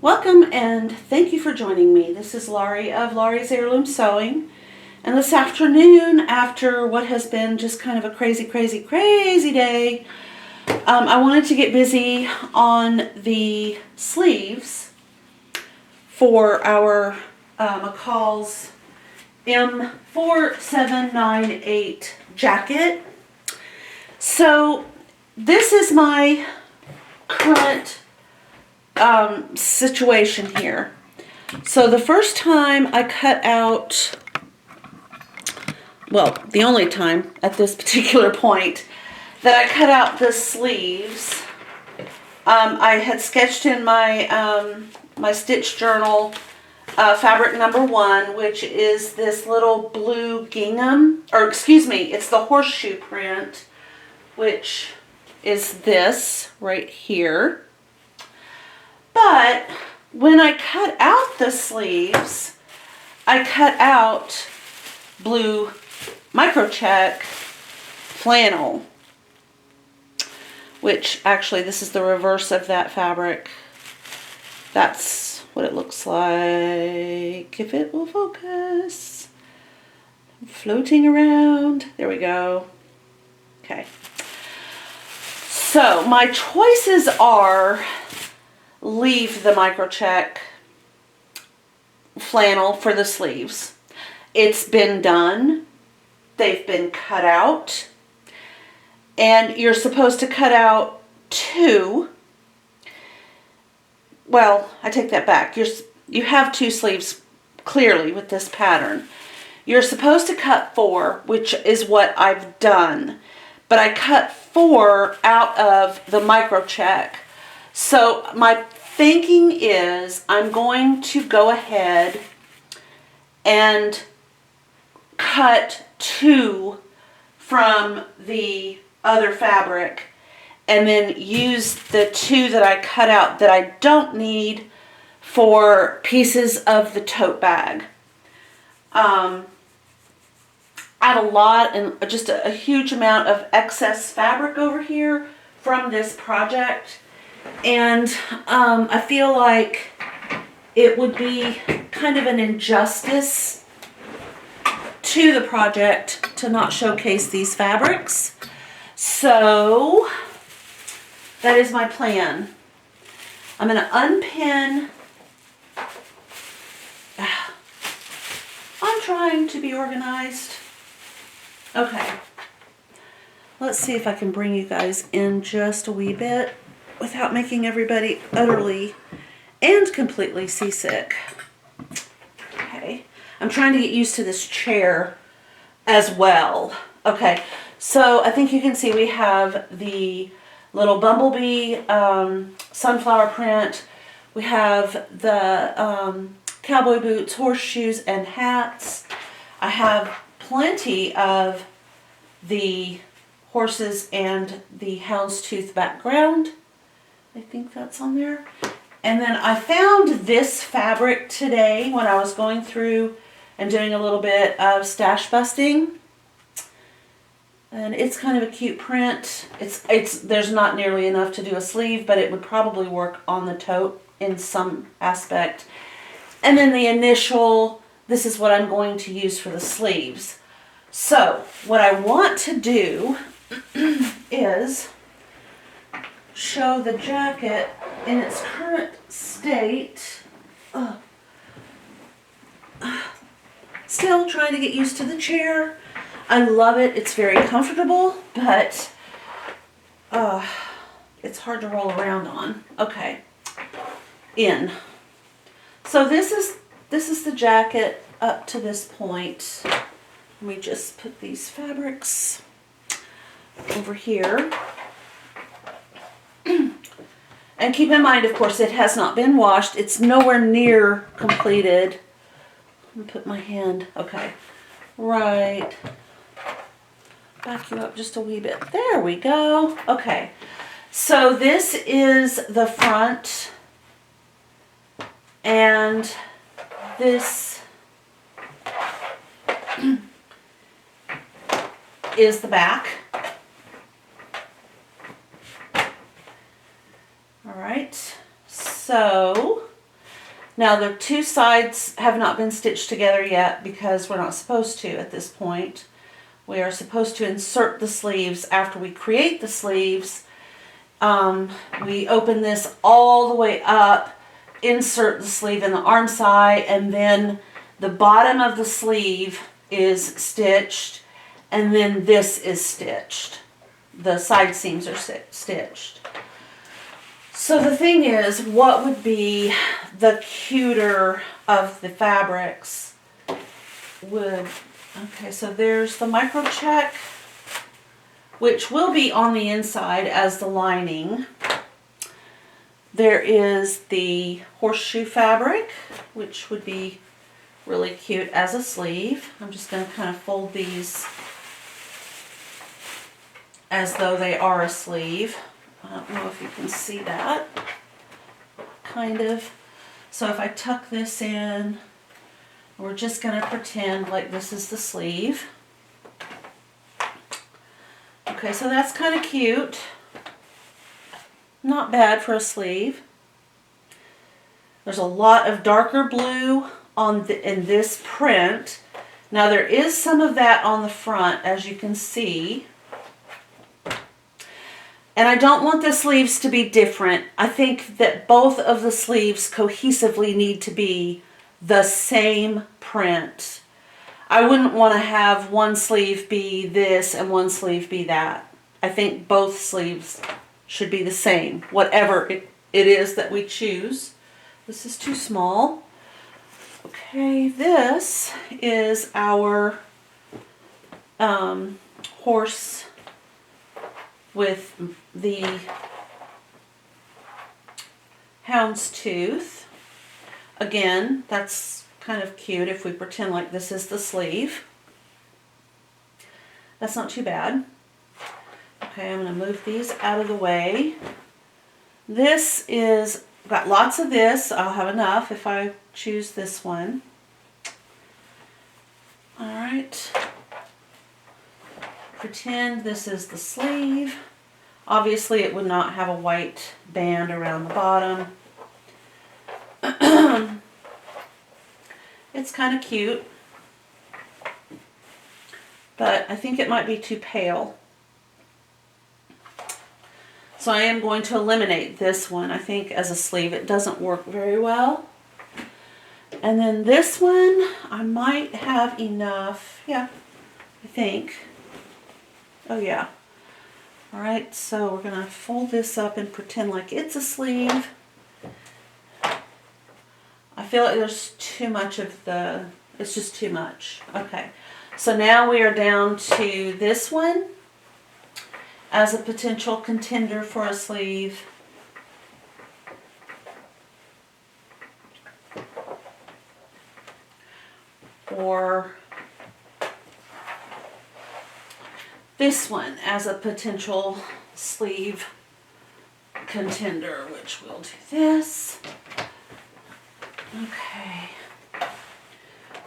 Welcome and thank you for joining me. This is Laurie of Laurie's Heirloom Sewing. And this afternoon, after what has been just kind of a crazy day, I wanted to get busy on the sleeves for our McCall's M4798 jacket. So this is my current situation here. So the first time I cut out, well, the only time at this particular point that I cut out the sleeves, I had sketched in my my stitch journal fabric number 1, which is this little blue gingham, or excuse me, it's the horseshoe print, which is this right here. But when I cut out the sleeves, I cut out blue microcheck flannel, which actually this is the reverse of that fabric. That's what it looks like, if it will focus. Floating around. There we go. Okay. So my choices are leave the microcheck flannel for the sleeves. It's been done. They've been cut out. And you're supposed to cut out 2. Well, I take that back. You have 2 sleeves clearly with this pattern. You're supposed to cut 4, which is what I've done. But I cut 4 out of the microcheck. So my thinking is I'm going to go ahead and cut 2 from the other fabric and then use the 2 that I cut out that I don't need for pieces of the tote bag. I have a lot and just a huge amount of excess fabric over here from this project. And I feel like it would be kind of an injustice to the project to not showcase these fabrics. So that is my plan. I'm going to unpin. I'm trying to be organized. Okay. Let's see if I can bring you guys in just a wee bit without making everybody utterly and completely seasick. Okay. I'm trying to get used to this chair as well. Okay. So I think you can see we have the little bumblebee sunflower print. We have the cowboy boots, horseshoes, and hats. I have plenty of the horses and the houndstooth background. I think that's on there. And then I found this fabric today when I was going through and doing a little bit of stash busting. And it's kind of a cute print. There's not nearly enough to do a sleeve, but it would probably work on the tote in some aspect. And then the initial, this is what I'm going to use for the sleeves. So what I want to do is show the jacket in its current state. Still trying to get used to the chair. I love it. It's very comfortable, but it's hard to roll around on. Okay. In. So this is the jacket up to this point. Let me just put these fabrics over here. And keep in mind, of course, it has not been washed. It's nowhere near completed. Let me put my hand, okay, right. Back you up just a wee bit. There we go. Okay. So this is the front. And this is the back. All right. So Now the two sides have not been stitched together yet because we're not supposed to at this point. We are supposed to insert the sleeves after we create the sleeves. We open this all the way up, insert the sleeve in the arm side, and then the bottom of the sleeve is stitched, and then this is stitched. The side seams are stitched. So the thing is, what would be the cuter of the fabrics would, okay, so there's the micro check, which will be on the inside as the lining. There is the horseshoe fabric, which would be really cute as a sleeve. I'm just going to kind of fold these as though they are a sleeve. I don't know if you can see that. Kind of. So if I tuck this in, we're just going to pretend like this is the sleeve. Okay, so that's kind of cute. Not bad for a sleeve. There's a lot of darker blue in this print. Now there is some of that on the front, as you can see. And I don't want the sleeves to be different. I think that both of the sleeves cohesively need to be the same print. I wouldn't want to have one sleeve be this and one sleeve be that. I think both sleeves should be the same, whatever it is that we choose. This is too small. Okay, this is our horse with the houndstooth. Again, that's kind of cute if we pretend like this is the sleeve. That's not too bad. Okay, I'm going to move these out of the way. This is, got lots of this. I'll have enough if I choose this one. Alright. Pretend this is the sleeve. Obviously it would not have a white band around the bottom. It's kind of cute, but I think it might be too pale. So I am going to eliminate this one. I think as a sleeve it doesn't work very well. And then this one, I might have enough. Yeah, I think. Oh yeah. Alright, so we're going to fold this up and pretend like it's a sleeve. I feel like there's too much of the, it's just too much. Okay, so now we are down to this one as a potential contender for a sleeve. Or this one as a potential sleeve contender, which we'll do this. Okay.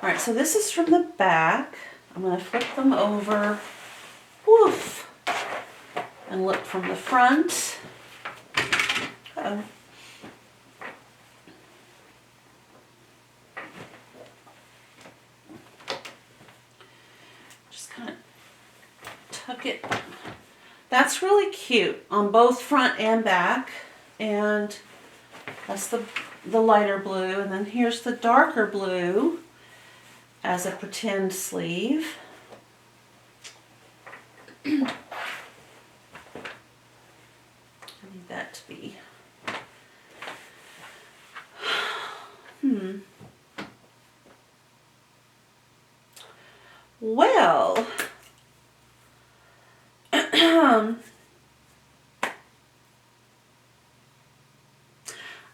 Alright, so this is from the back. I'm going to flip them over. Woof. And look from the front. Uh-oh. Just kind of tuck it. That's really cute on both front and back. And that's the lighter blue. And then here's the darker blue as a pretend sleeve. I need that to be. Well,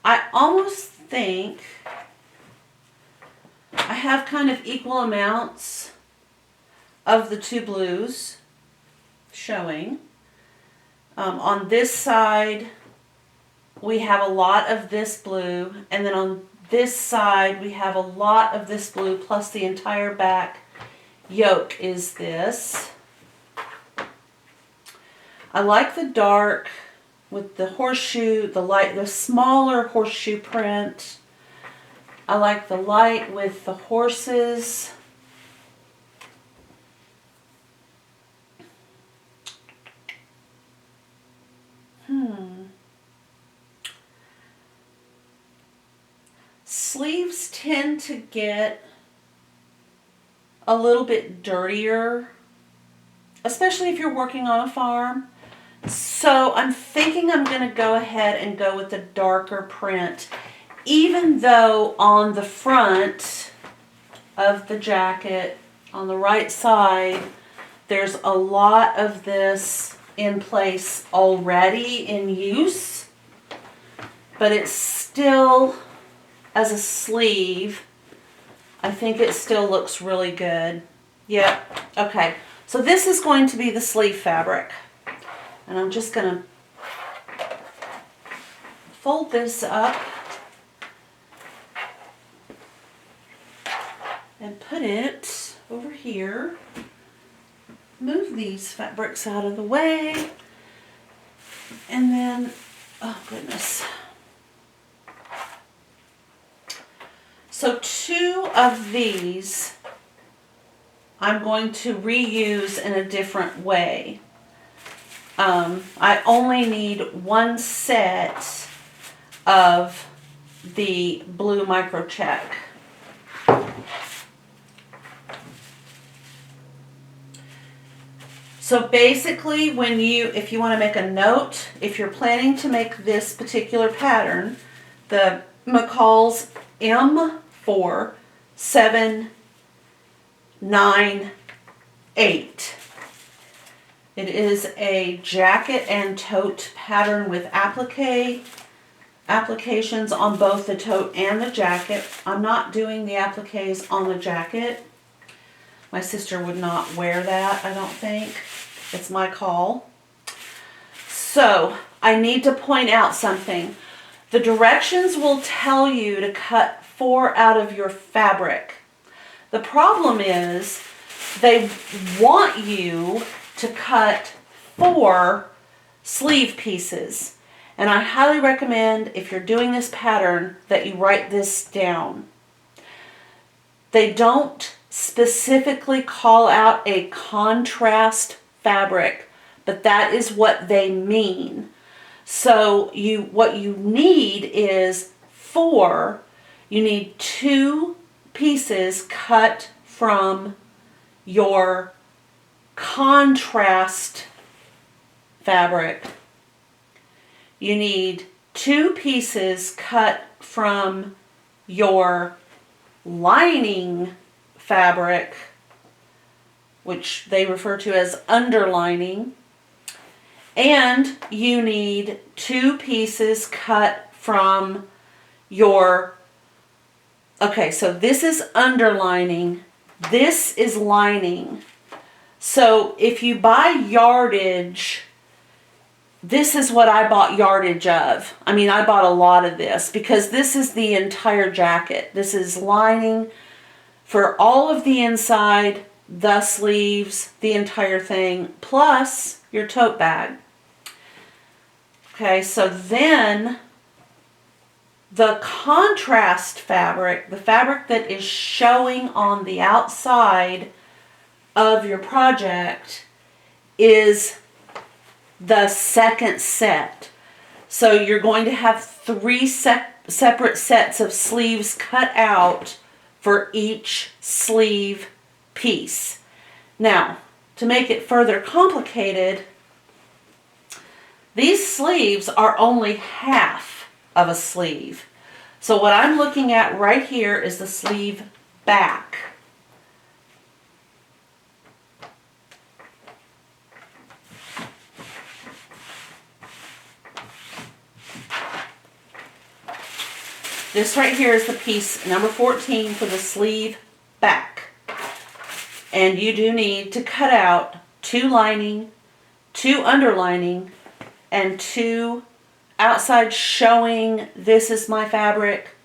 I almost think I have kind of equal amounts of the two blues showing. On this side, we have a lot of this blue, and then on this side, we have a lot of this blue, plus the entire back yoke is this. I like the dark with the horseshoe, the smaller horseshoe print. I like the light with the horses. Sleeves tend to get a little bit dirtier, especially if you're working on a farm. So I'm thinking I'm going to go ahead and go with the darker print, even though on the front of the jacket, on the right side, there's a lot of this in place already in use, but it's still, as a sleeve, I think it still looks really good. Yep, okay. So this is going to be the sleeve fabric. And I'm just going to fold this up and put it over here. Move these fabrics out of the way. And then, oh goodness. So 2 of these I'm going to reuse in a different way. I only need 1 set of the blue micro check. So basically, if you want to make a note, if you're planning to make this particular pattern, the McCall's M4798. It is a jacket and tote pattern with applications on both the tote and the jacket. I'm not doing the appliques on the jacket. My sister would not wear that, I don't think. It's my call. So, I need to point out something. The directions will tell you to cut 4 out of your fabric. The problem is they want you to cut 4 sleeve pieces. And I highly recommend, if you're doing this pattern, that you write this down. They don't specifically call out a contrast fabric, but that is what they mean. So what you need is 4. You need 2 pieces cut from your contrast fabric. You need 2 pieces cut from your lining fabric, which they refer to as underlining, and you need 2 pieces cut from your, okay, so this is underlining, this is lining. So if you buy yardage, this is what I bought yardage of. I mean, I bought a lot of this because this is the entire jacket. This is lining for all of the inside, the sleeves, the entire thing, plus your tote bag. Okay, so then the contrast fabric, the fabric that is showing on the outside of your project, is the second set. So you're going to have 3 separate sets of sleeves cut out for each sleeve piece. Now, to make it further complicated, these sleeves are only half of a sleeve. So what I'm looking at right here is the sleeve back. This right here is the piece number 14 for the sleeve back. And you do need to cut out 2 lining, 2 underlining, and 2 outside showing this is my fabric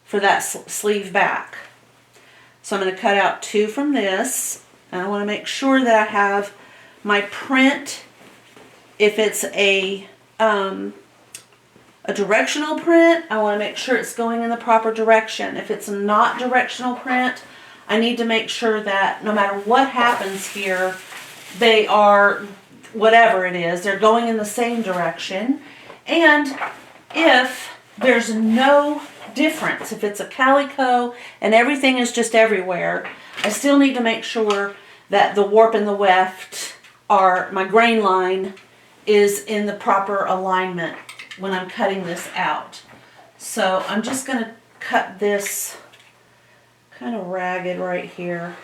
for that sleeve back. So I'm going to cut out 2 from this. And I want to make sure that I have my print, if it's a a directional print, I want to make sure it's going in the proper direction. If it's not directional print, I need to make sure that no matter what happens here, they are, whatever it is, they're going in the same direction. And if there's no difference, if it's a calico and everything is just everywhere, I still need to make sure that the warp and the weft are, my grain line is in the proper alignment when I'm cutting this out. So I'm just going to cut this kind of ragged right here.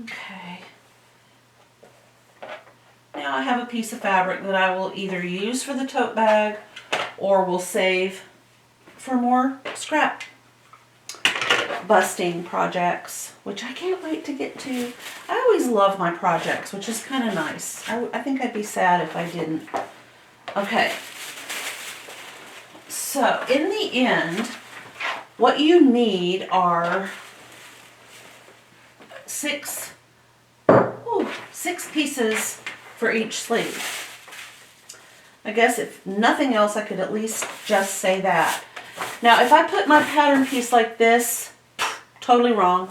Okay. Now I have a piece of fabric that I will either use for the tote bag or will save for more scrap busting projects, which I can't wait to get to. I always love my projects, which is kind of nice. I think I'd be sad if I didn't. Okay. So in the end, what you need are six pieces for each sleeve. I guess if nothing else, I could at least just say that. Now, if I put my pattern piece like this, totally wrong,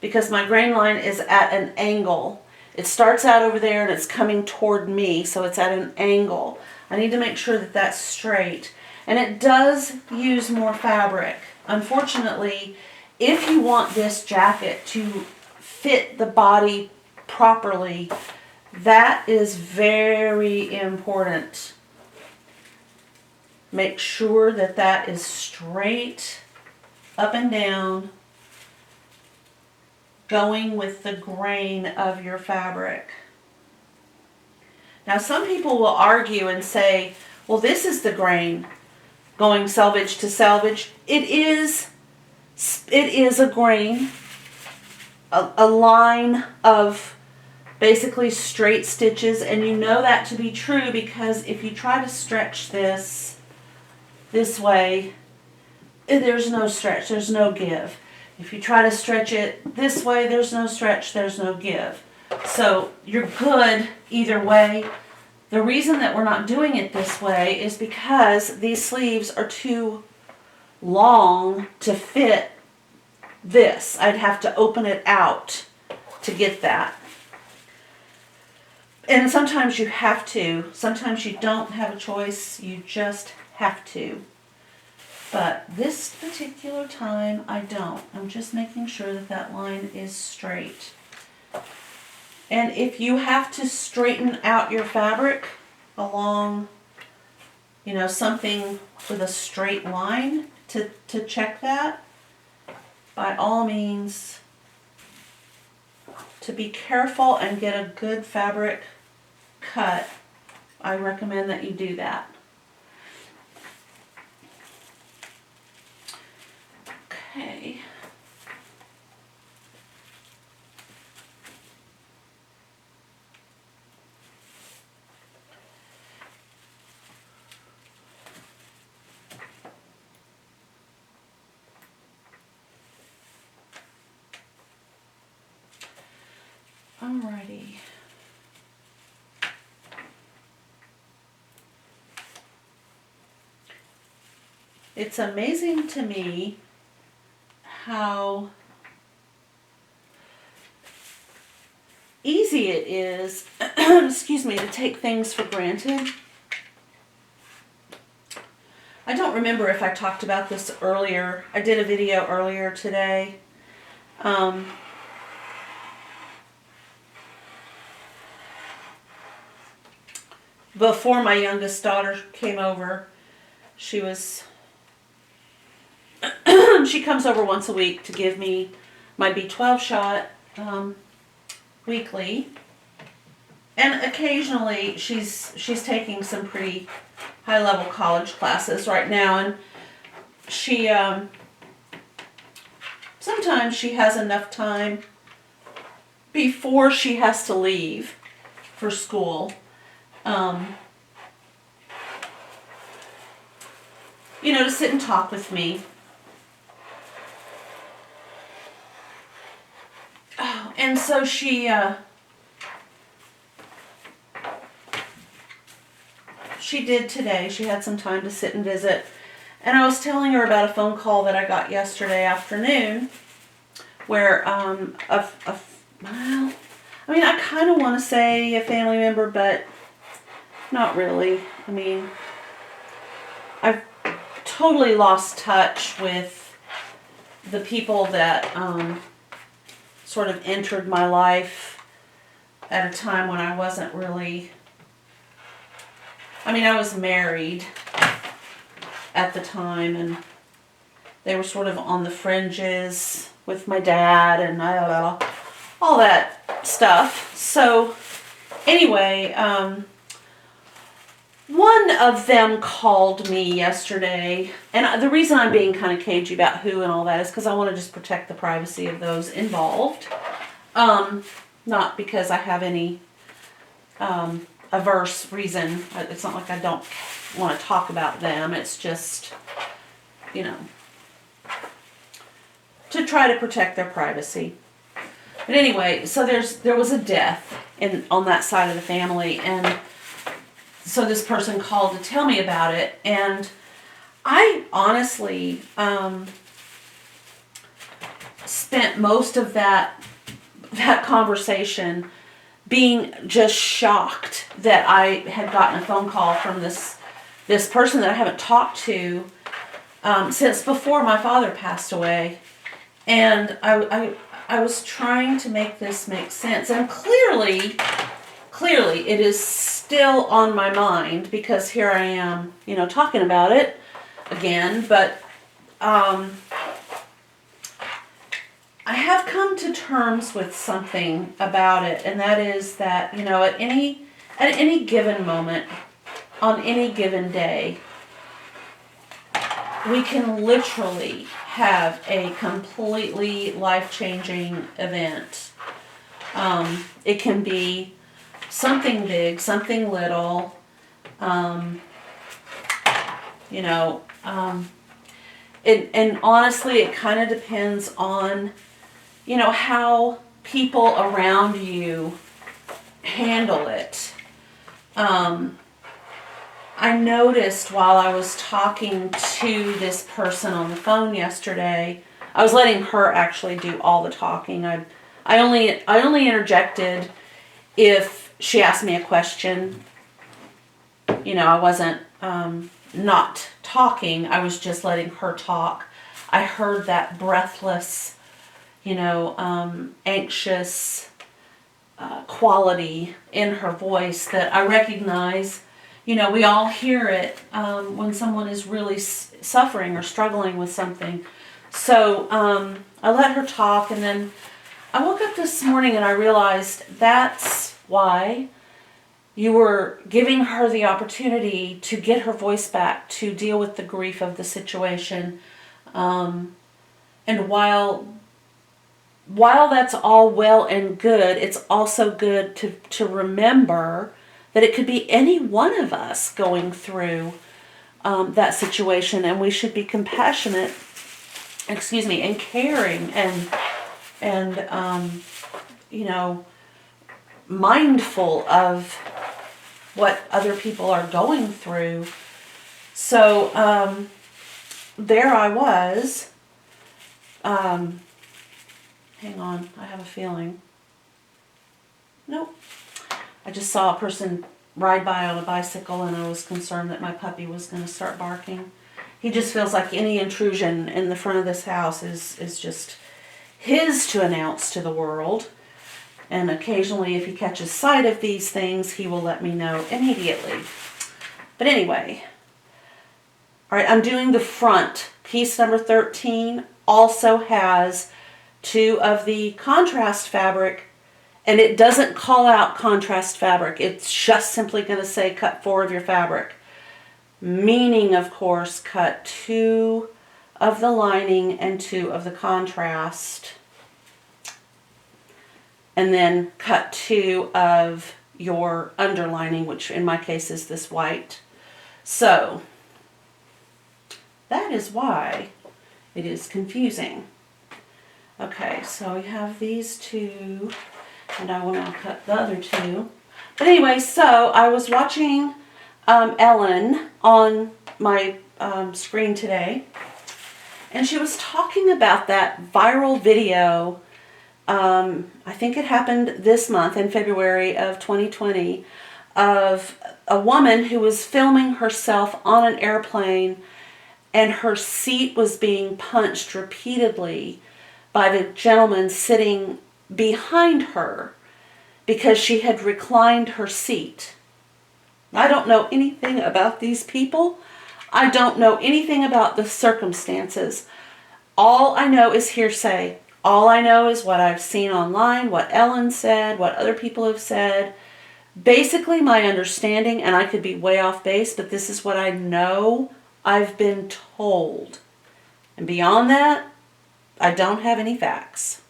because my grain line is at an angle. It starts out over there and it's coming toward me, so it's at an angle. I need to make sure that that's straight. And it does use more fabric. Unfortunately, if you want this jacket to fit the body properly, that is very important. Make sure that that is straight up and down, going with the grain of your fabric. Now some people will argue and say, well, this is the grain going selvage to selvage. It is a grain, a line of basically straight stitches, and you know that to be true because if you try to stretch this way, there's no stretch, there's no give. If you try to stretch it this way, there's no stretch, there's no give. So you're good either way. The reason that we're not doing it this way is because these sleeves are too long to fit this. I'd have to open it out to get that. And sometimes you have to. Sometimes you don't have a choice. You just have to. But this particular time, I don't. I'm just making sure that that line is straight. And if you have to straighten out your fabric along, something with a straight line to check that, by all means, to be careful and get a good fabric cut, I recommend that you do that. Okay. Alrighty. It's amazing to me how easy it is, excuse me, to take things for granted. I don't remember if I talked about this earlier. I did a video earlier today. Before my youngest daughter came over, she comes over once a week to give me my B12 shot weekly, and occasionally she's taking some pretty high-level college classes right now, and she sometimes she has enough time before she has to leave for school. To sit and talk with me. And so she did today. She had some time to sit and visit. And I was telling her about a phone call that I got yesterday afternoon where, well, I mean, I kind of want to say a family member, but not really. I mean, I've totally lost touch with the people that sort of entered my life at a time when I wasn't really, I mean, I was married at the time, and they were sort of on the fringes with my dad and all that stuff. So anyway, one of them called me yesterday, and the reason I'm being kind of cagey about who and all that is because I want to just protect the privacy of those involved. Not because I have any averse reason. It's not like I don't want to talk about them. It's just, you know, to try to protect their privacy. But anyway, so there was a death on that side of the family, and so this person called to tell me about it, and I honestly spent most of that conversation being just shocked that I had gotten a phone call from this person that I haven't talked to since before my father passed away. And I was trying to make this make sense. And clearly it is still on my mind because here I am, you know, talking about it again. But I have come to terms with something about it, and that is that, you know, at any given moment, on any given day, we can literally have a completely life-changing event. It can be something big, something little, you know, and honestly, it kind of depends on, you know, how people around you handle it. I noticed while I was talking to this person on the phone yesterday, I was letting her actually do all the talking. I only interjected if she asked me a question. You know, I wasn't not talking. I was just letting her talk. I heard that breathless, you know, anxious quality in her voice that I recognize. You know, we all hear it when someone is really suffering or struggling with something. So I let her talk, and then I woke up this morning and I realized that's why you were giving her the opportunity to get her voice back, to deal with the grief of the situation. And while that's all well and good, it's also good to remember that it could be any one of us going through that situation, and we should be compassionate, and caring, and you know, mindful of what other people are going through. So there I was. Hang on, I have a feeling. Nope. I just saw a person ride by on a bicycle, and I was concerned that my puppy was going to start barking. He just feels like any intrusion in the front of this house is just his to announce to the world. And occasionally, if he catches sight of these things, he will let me know immediately. But anyway, all right, I'm doing the front. Piece number 13 also has 2 of the contrast fabric, and it doesn't call out contrast fabric. It's just simply going to say cut 4 of your fabric. Meaning, of course, cut 2 of the lining and 2 of the contrast. And then cut 2 of your underlining, which in my case is this white. So that is why it is confusing. Okay, so we have these two, and I will now cut the other two. But anyway, so I was watching Ellen on my screen today, and she was talking about that viral video. I think it happened this month in February of 2020, of a woman who was filming herself on an airplane, and her seat was being punched repeatedly by the gentleman sitting behind her because she had reclined her seat. I don't know anything about these people. I don't know anything about the circumstances. All I know is hearsay. All I know is what I've seen online, what Ellen said, what other people have said. Basically my understanding, and I could be way off base, but this is what I know I've been told. And beyond that, I don't have any facts.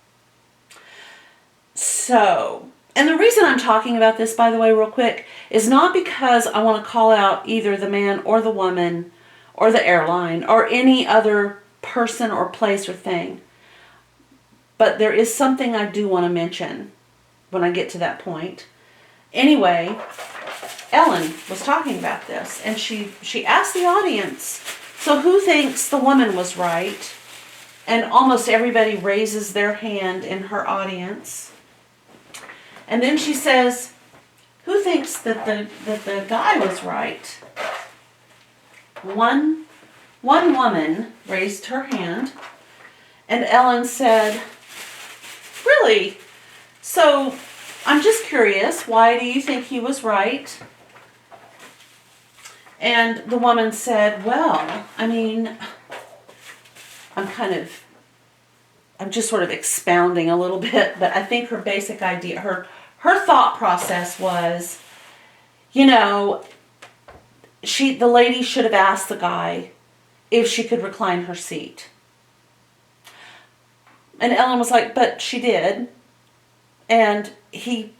So, and the reason I'm talking about this, by the way, real quick, is not because I want to call out either the man or the woman or the airline or any other person or place or thing. But there is something I do want to mention when I get to that point. Anyway, Ellen was talking about this, and she asked the audience, so who thinks the woman was right? And almost everybody raises their hand in her audience. And then she says, who thinks that the guy was right? One woman raised her hand, and Ellen said, really? So I'm just curious, why do you think he was right? And the woman said, well, I mean, I'm just sort of expounding a little bit, but I think her basic idea, her thought process was, you know, the lady should have asked the guy if she could recline her seat. And Ellen was like, but she did. And he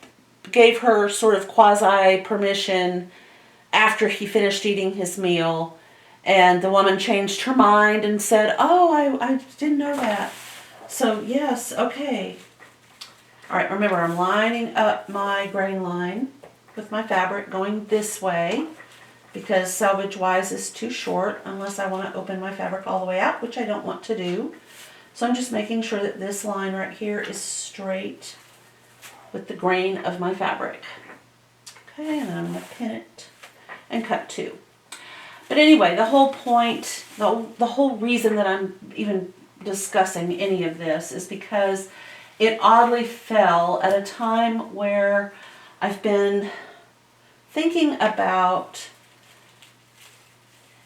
gave her sort of quasi permission after he finished eating his meal. And the woman changed her mind and said, oh, I didn't know that. So, yes, okay. All right, remember, I'm lining up my grain line with my fabric going this way because salvage-wise is too short unless I want to open my fabric all the way out, which I don't want to do. So I'm just making sure that this line right here is straight with the grain of my fabric. Okay, and then I'm going to pin it and cut two. But anyway, the whole point, the whole reason that I'm even discussing any of this is because it oddly fell at a time where I've been thinking about,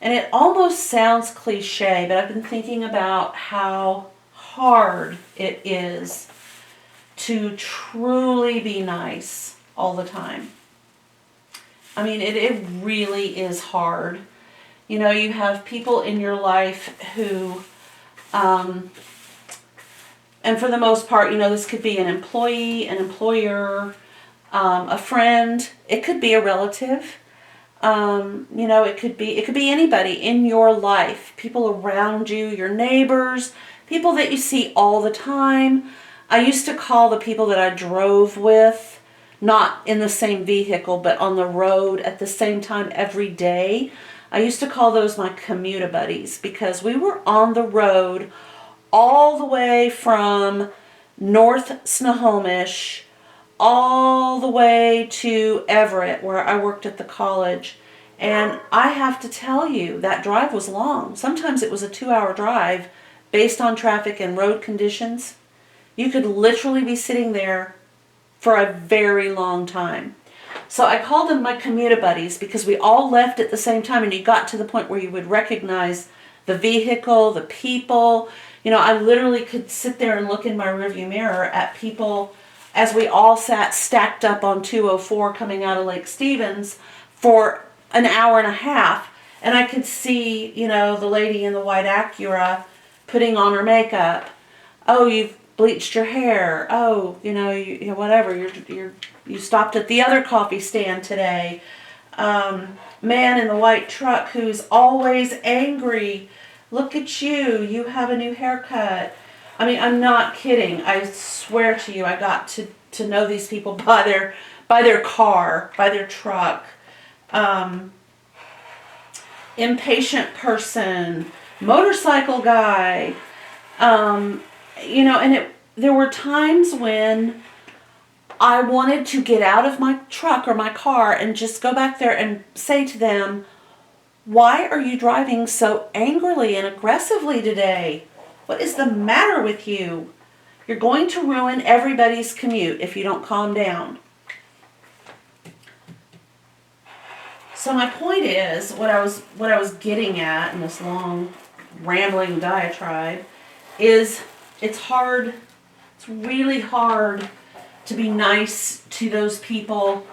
and it almost sounds cliche, but I've been thinking about how hard it is to truly be nice all the time. I mean, it really is hard. You know, you have people in your life who, and for the most part, you know, this could be an employee, an employer, a friend. It could be a relative. You know, it could be anybody in your life. People around you, your neighbors, people that you see all the time. I used to call the people that I drove with, not in the same vehicle, but on the road at the same time every day. I used to call those my commuter buddies because we were on the road all the way from North Snohomish all the way to Everett, where I worked at the college. And I have to tell you, that drive was long. Sometimes it was a 2-hour drive based on traffic and road conditions. You could literally be sitting there for a very long time. So I called them my commuter buddies because we all left at the same time, and you got to the point where you would recognize the vehicle, the people. You know, I literally could sit there and look in my rearview mirror at people as we all sat stacked up on 204 coming out of Lake Stevens for an hour and a half, and I could see, you know, the lady in the white Acura putting on her makeup. Oh, you've bleached your hair. Oh, you know, whatever. You stopped at the other coffee stand today. Man in the white truck who's always angry. Look at you. You have a new haircut. I mean, I'm not kidding. I swear to you, I got to know these people by their car, by their truck. Impatient person, motorcycle guy. You know, and there were times when I wanted to get out of my truck or my car and just go back there and say to them, why are you driving so angrily and aggressively today? What is the matter with you? You're going to ruin everybody's commute if you don't calm down. So my point is, what I was getting at in this long, rambling diatribe is it's hard, it's really hard to be nice to those people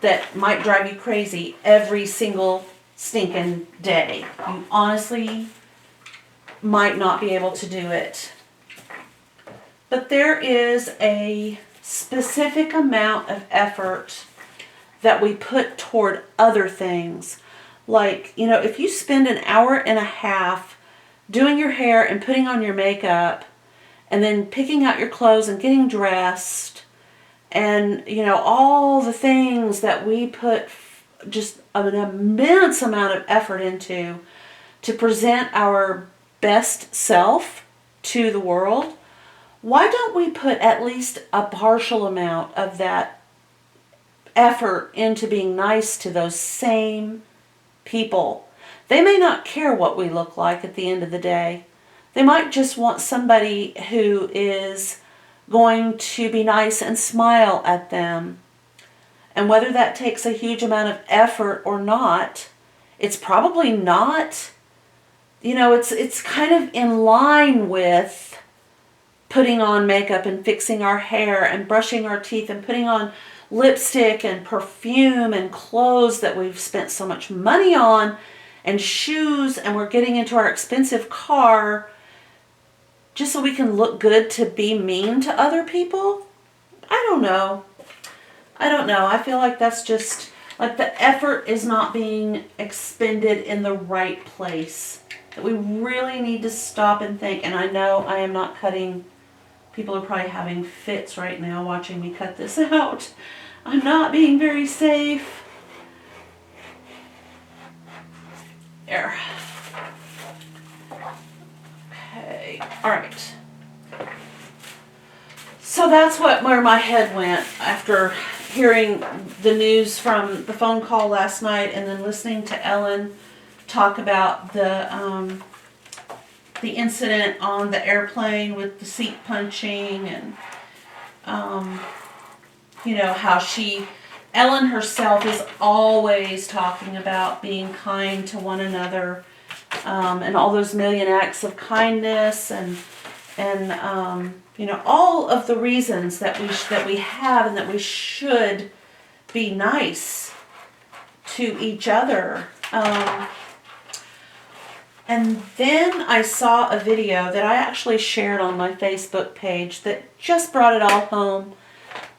that might drive you crazy every single stinking day. You honestly might not be able to do it. But there is a specific amount of effort that we put toward other things. Like, you know, if you spend an hour and a half doing your hair and putting on your makeup and then picking out your clothes and getting dressed and, you know, all the things that we put just an immense amount of effort into to present our best self to the world, why don't we put at least a partial amount of that effort into being nice to those same people? They may not care what we look like at the end of the day. They might just want somebody who is going to be nice and smile at them. And whether that takes a huge amount of effort or not, it's probably not. You know, it's kind of in line with putting on makeup and fixing our hair and brushing our teeth and putting on lipstick and perfume and clothes that we've spent so much money on and shoes, and we're getting into our expensive car just so we can look good to be mean to other people. I don't know. I feel like that's just, like, the effort is not being expended in the right place. That we really need to stop and think. And I know I am not cutting, people are probably having fits right now watching me cut this out. I'm not being very safe. There. Okay, alright. So that's where my head went after hearing the news from the phone call last night and then listening to Ellen talk about the incident on the airplane with the seat punching and you know, how Ellen herself is always talking about being kind to one another, and all those million acts of kindness and you know, all of the reasons that we have and that we should be nice to each other. And then I saw a video that I actually shared on my Facebook page that just brought it all home.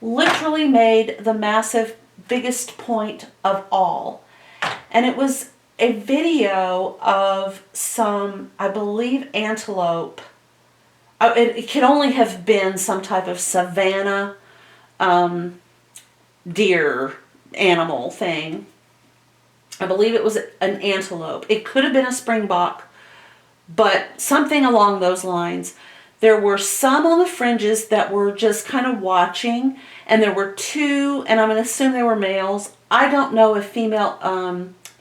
Literally made the biggest point of all. And it was a video of some, I believe, antelope. It could only have been some type of savanna deer animal thing. I believe it was an antelope. It could have been a springbok, but something along those lines. There were some on the fringes that were just kind of watching, and there were two, and I'm going to assume they were males. I don't know if female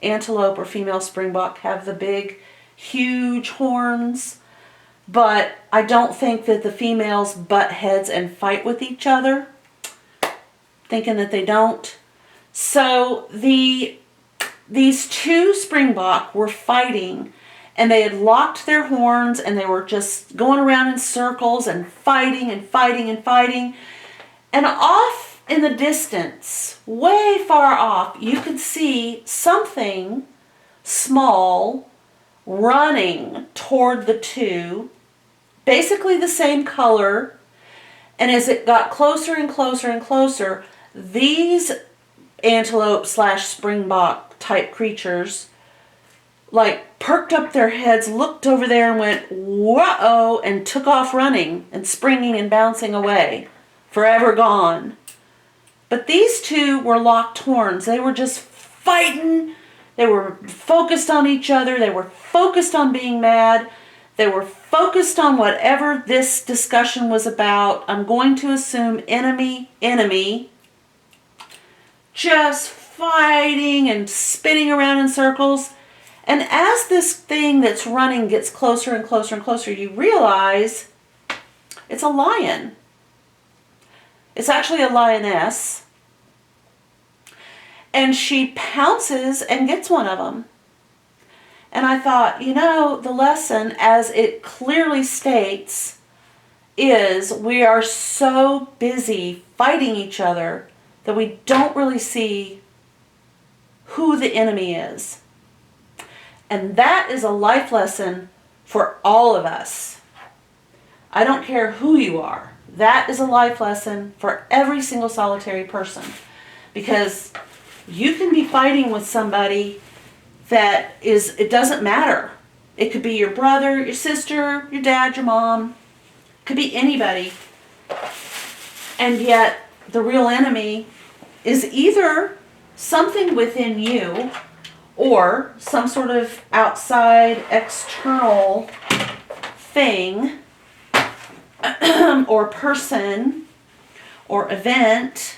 antelope or female springbok have the big, huge horns, but I don't think that the females butt heads and fight with each other, thinking that they don't. So these two springbok were fighting, and they had locked their horns, and they were just going around in circles and fighting and fighting and fighting. And off in the distance, way far off, you could see something small running toward the two, basically the same color. And as it got closer and closer and closer, these antelope / springbok type creatures like perked up their heads, looked over there and went, whoa, and took off running and springing and bouncing away, forever gone. But these two were locked horns. They were just fighting. They were focused on each other. They were focused on being mad. They were focused on whatever this discussion was about. I'm going to assume enemy. Just fighting and spinning around in circles. And as this thing that's running gets closer and closer and closer, you realize it's a lion. It's actually a lioness. And she pounces and gets one of them. And I thought, you know, the lesson, as it clearly states, is we are so busy fighting each other that we don't really see who the enemy is. And that is a life lesson for all of us. I don't care who you are. That is a life lesson for every single solitary person. Because you can be fighting with somebody that is, it doesn't matter. It could be your brother, your sister, your dad, your mom. It could be anybody. And yet the real enemy is either something within you or some sort of outside external thing or person or event